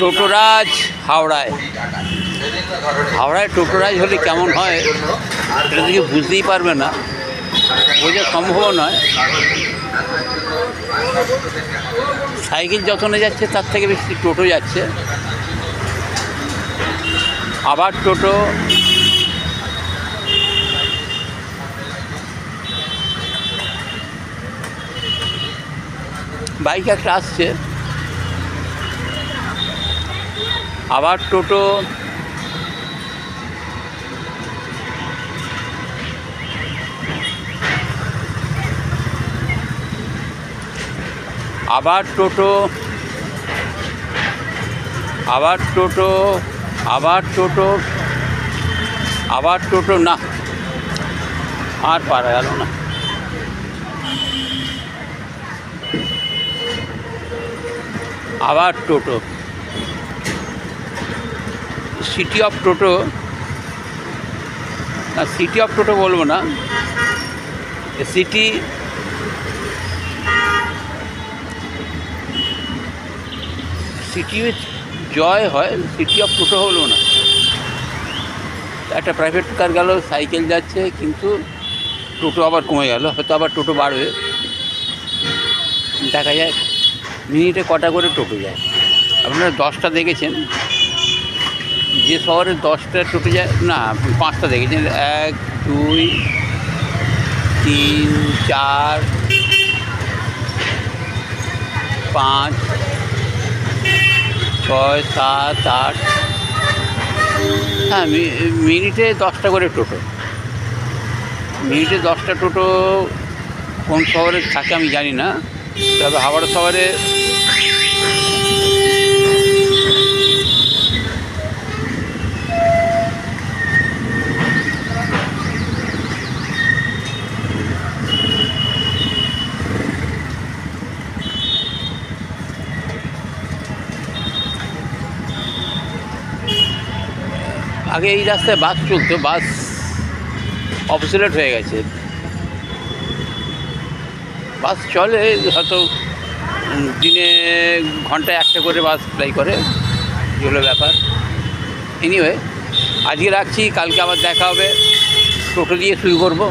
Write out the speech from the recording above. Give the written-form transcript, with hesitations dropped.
টোটোরাজ হাওড়ায় টোটোরাজ হলে কেমন হয় এটা থেকে বুঝতেই পারবে না, বোঝা সম্ভব নয়। সাইকেল যতনে যাচ্ছে তার থেকে বেশি টোটো যাচ্ছে, আবার টোটো, বাইক একটা আসছে, আবার টোটো, আবার টোটো, আবার টোটো, আবার টোটো, আবার টোটো, না আর পারা গেল না। আবার টোটো, সিটি অফ টোটো, না সিটি অফ টোটো বলবো না, সিটি জয় হয়, সিটি অফ টোটো বলবো না। একটা প্রাইভেট কার গেল, সাইকেল যাচ্ছে, কিন্তু টোটো আবার কমে গেল, হয়তো আবার টোটো বাড়বে। দেখা যায় মিনিটে কটা করে টোটো যায়। আপনারা 10টা দেখেছেন, যে শহরে 10টা টোটো যায়, না 5টা দেখেছেন, 1 2 3 4 5 6 7 8, হ্যাঁ মিনিটে 10টা করে টোটো। মিনিটে 10টা টোটো কোন শহরে থাকে আমি জানি না, তবে হাওড়া শহরে আগে এই রাস্তায় বাস চলতো, বাস অবসোলেট হয়ে গেছে। বাস চলে হয়তো দিনে ঘন্টায় একটা করে বাস ফ্লাই করে, এগুলো ব্যাপার। এনিওয়ে আজকে রাখছি, কালকে আবার দেখা হবে, টোটো দিয়ে শুরু করবো।